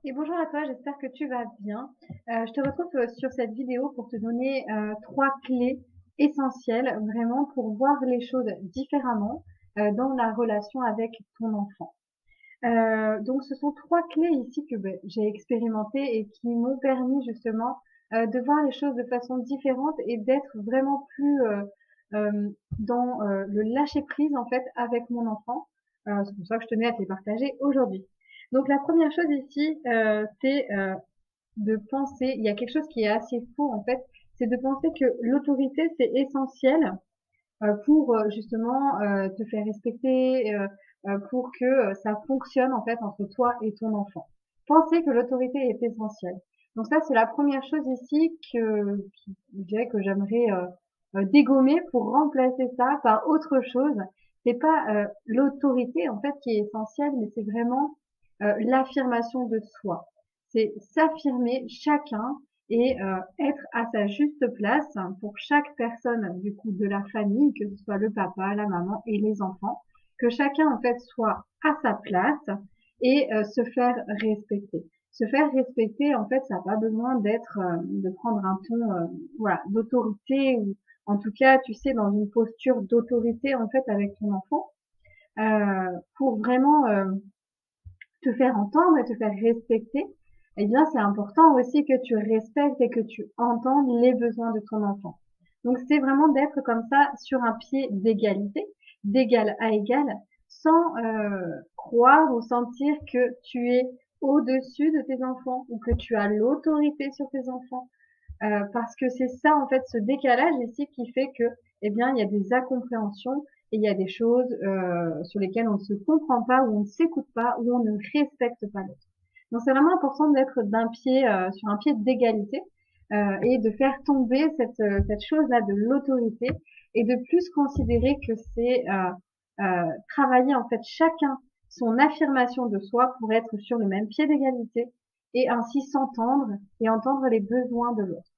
Et bonjour à toi, j'espère que tu vas bien. Je te retrouve sur cette vidéo pour te donner trois clés essentielles vraiment pour voir les choses différemment dans la relation avec ton enfant. Donc ce sont trois clés ici que j'ai expérimentées et qui m'ont permis justement de voir les choses de façon différente et d'être vraiment plus dans le lâcher prise en fait avec mon enfant. C'est pour ça que je tenais à te les partager aujourd'hui. Donc la première chose ici, c'est de penser, il y a quelque chose qui est assez faux en fait, c'est de penser que l'autorité c'est essentiel pour justement te faire respecter, pour que ça fonctionne en fait entre toi et ton enfant. Penser que l'autorité est essentielle. Donc ça c'est la première chose ici je dirais que j'aimerais dégommer pour remplacer ça par autre chose. C'est pas l'autorité en fait qui est essentielle, mais c'est vraiment l'affirmation de soi. C'est s'affirmer chacun et être à sa juste place pour chaque personne du coup de la famille, que ce soit le papa, la maman et les enfants, que chacun en fait soit à sa place et se faire respecter. Se faire respecter, en fait, ça n'a pas besoin de prendre un ton, voilà, d'autorité ou en tout cas, tu sais, dans une posture d'autorité en fait avec ton enfant, pour vraiment te faire entendre et te faire respecter, eh bien, c'est important aussi que tu respectes et que tu entendes les besoins de ton enfant. Donc, c'est vraiment d'être comme ça sur un pied d'égalité, d'égal à égal, sans croire ou sentir que tu es au-dessus de tes enfants ou que tu as l'autorité sur tes enfants. Parce que c'est ça, en fait, ce décalage ici qui fait que, eh bien, il y a des incompréhensions et il y a des choses sur lesquelles on ne se comprend pas, ou on ne s'écoute pas, ou on ne respecte pas l'autre. Donc, c'est vraiment important d'être d'un pied sur un pied d'égalité et de faire tomber cette chose-là de l'autorité et de plus considérer que c'est travailler en fait chacun son affirmation de soi pour être sur le même pied d'égalité et ainsi s'entendre et entendre les besoins de l'autre.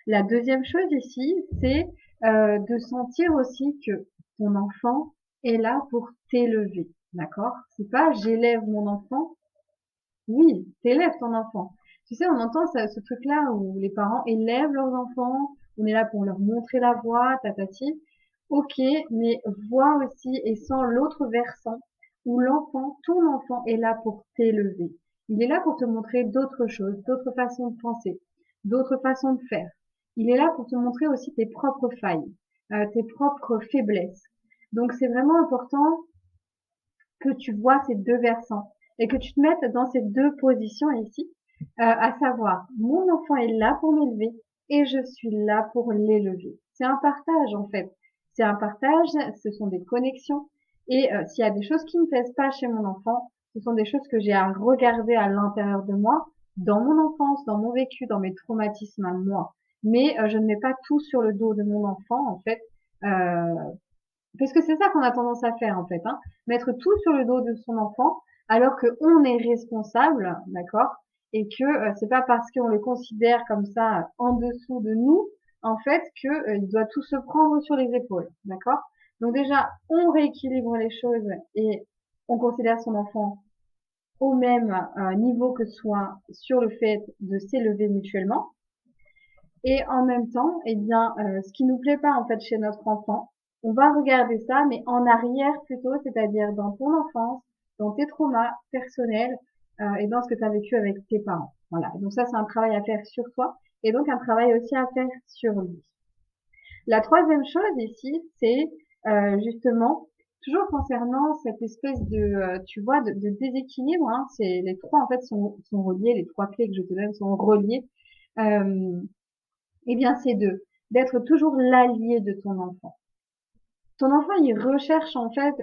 La deuxième chose ici, c'est de sentir aussi que ton enfant est là pour t'élever, d'accord? C'est pas j'élève mon enfant, oui, t'élèves ton enfant. Tu sais, on entend ce truc-là où les parents élèvent leurs enfants, on est là pour leur montrer la voie, tatati. Ok, mais vois aussi et sens l'autre versant où l'enfant, ton enfant est là pour t'élever. Il est là pour te montrer d'autres choses, d'autres façons de penser, d'autres façons de faire. Il est là pour te montrer aussi tes propres failles, tes propres faiblesses. Donc c'est vraiment important que tu vois ces deux versants et que tu te mettes dans ces deux positions ici, à savoir, mon enfant est là pour m'élever et je suis là pour l'élever. C'est un partage en fait. C'est un partage, ce sont des connexions et s'il y a des choses qui ne me plaisent pas chez mon enfant, ce sont des choses que j'ai à regarder à l'intérieur de moi, dans mon enfance, dans mon vécu, dans mes traumatismes à moi. Mais je ne mets pas tout sur le dos de mon enfant en fait, euh, parce que c'est ça qu'on a tendance à faire en fait, hein. Mettre tout sur le dos de son enfant, alors que on est responsable, d'accord, et que c'est pas parce qu'on le considère comme ça en dessous de nous, en fait, que il doit tout se prendre sur les épaules, d'accord. Donc déjà, on rééquilibre les choses et on considère son enfant au même niveau que soi sur le fait de s'élever mutuellement. Et en même temps, eh bien, ce qui nous plaît pas en fait chez notre enfant, on va regarder ça, mais en arrière plutôt, c'est-à-dire dans ton enfance, dans tes traumas personnels et dans ce que tu as vécu avec tes parents. Voilà. Donc ça, c'est un travail à faire sur toi et donc un travail aussi à faire sur lui. La troisième chose ici, c'est justement toujours concernant cette espèce de, tu vois, de déséquilibre. Hein, c'est les trois en fait sont reliés, les trois clés que je te donne sont reliées. Euh, eh bien, c'est d'être toujours l'allié de ton enfant. Ton enfant, il recherche en fait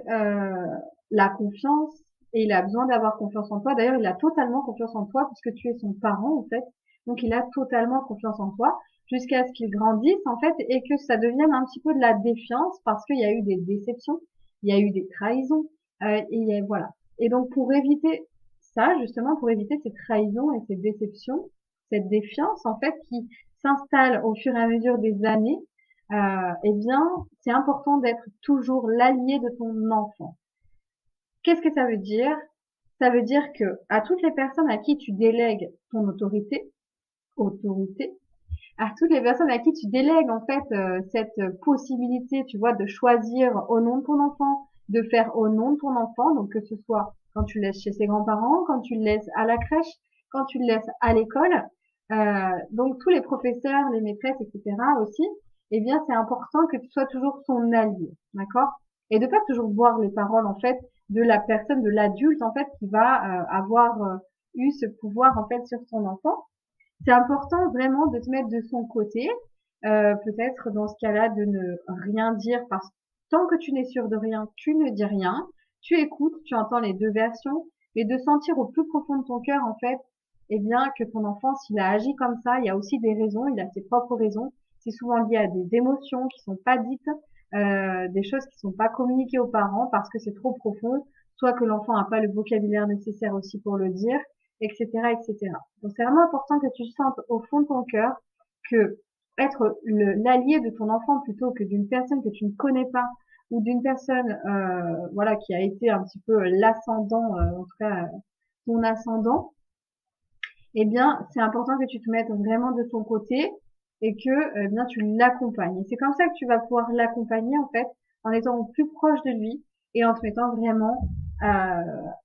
la confiance et il a besoin d'avoir confiance en toi. D'ailleurs, il a totalement confiance en toi puisque tu es son parent en fait. Donc, il a totalement confiance en toi jusqu'à ce qu'il grandisse en fait et que ça devienne un petit peu de la défiance parce qu'il y a eu des déceptions, il y a eu des trahisons voilà. Et donc, pour éviter ça, justement, pour éviter ces trahisons et ces déceptions, cette défiance en fait qui s'installe au fur et à mesure des années, eh bien, c'est important d'être toujours l'allié de ton enfant. Qu'est-ce que ça veut dire? Ça veut dire que à toutes les personnes à qui tu délègues ton autorité, à toutes les personnes à qui tu délègues en fait cette possibilité, tu vois, de choisir au nom de ton enfant, de faire au nom de ton enfant, donc que ce soit quand tu le laisses chez ses grands-parents, quand tu le laisses à la crèche, quand tu le laisses à l'école, donc tous les professeurs, les maîtresses, etc. aussi, eh bien c'est important que tu sois toujours son allié, d'accord? Et de pas toujours boire les paroles en fait de la personne, de l'adulte en fait qui va avoir eu ce pouvoir en fait sur son enfant. C'est important vraiment de te mettre de son côté, peut-être dans ce cas-là de ne rien dire parce que tant que tu n'es sûr de rien, tu ne dis rien, tu écoutes, tu entends les deux versions, mais de sentir au plus profond de ton cœur en fait, eh bien que ton enfant s'il a agi comme ça, il y a aussi des raisons, il a ses propres raisons. C'est souvent lié à des émotions qui sont pas dites, des choses qui sont pas communiquées aux parents parce que c'est trop profond, soit que l'enfant n'a pas le vocabulaire nécessaire aussi pour le dire, etc., etc. Donc c'est vraiment important que tu sentes au fond de ton cœur que être l'allié de ton enfant plutôt que d'une personne que tu ne connais pas ou d'une personne voilà qui a été un petit peu l'ascendant, en tout cas ton ascendant, eh bien c'est important que tu te mettes vraiment de son côté et que bien tu l'accompagnes. Et c'est comme ça que tu vas pouvoir l'accompagner en fait en étant au plus proche de lui et en te mettant vraiment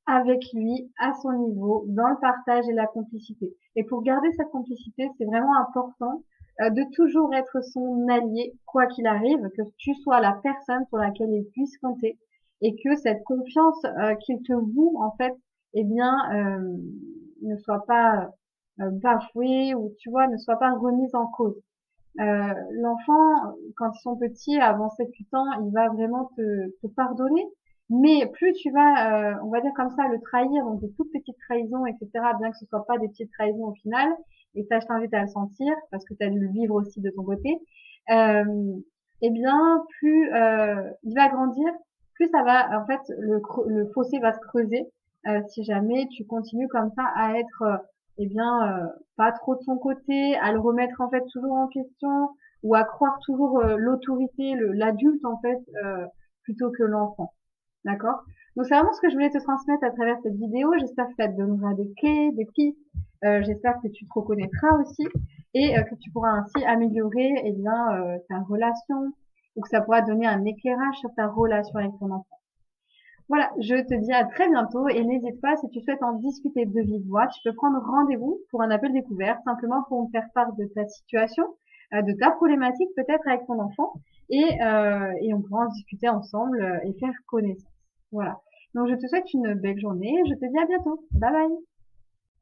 avec lui à son niveau dans le partage et la complicité. Et pour garder cette complicité, c'est vraiment important de toujours être son allié quoi qu'il arrive, que tu sois la personne sur laquelle il puisse compter et que cette confiance qu'il te voue en fait, eh bien ne soit pas bafouée ou tu vois ne soit pas remise en cause. L'enfant, quand ils sont petits, avant 7-8 ans, il va vraiment te pardonner. Mais plus tu vas, on va dire comme ça, le trahir, donc des toutes petites trahisons, etc., bien que ce soit pas des petites trahisons au final, et ça je t'invite à le sentir, parce que tu as dû le vivre aussi de ton côté, eh bien, plus il va grandir, plus ça va, en fait, le fossé va se creuser, si jamais tu continues comme ça à être eh bien, pas trop de son côté, à le remettre en fait toujours en question ou à croire toujours l'autorité, l'adulte en fait, plutôt que l'enfant. D'accord? Donc c'est vraiment ce que je voulais te transmettre à travers cette vidéo. J'espère que ça te donnera des clés, des pistes. J'espère que tu te reconnaîtras aussi et que tu pourras ainsi améliorer eh bien ta relation ou que ça pourra donner un éclairage sur ta relation avec ton enfant. Voilà, je te dis à très bientôt et n'hésite pas, si tu souhaites en discuter de vive voix, tu peux prendre rendez-vous pour un appel découvert, simplement pour me faire part de ta situation, de ta problématique peut-être avec ton enfant et on pourra en discuter ensemble et faire connaissance. Voilà. Donc je te souhaite une belle journée, je te dis à bientôt. Bye bye.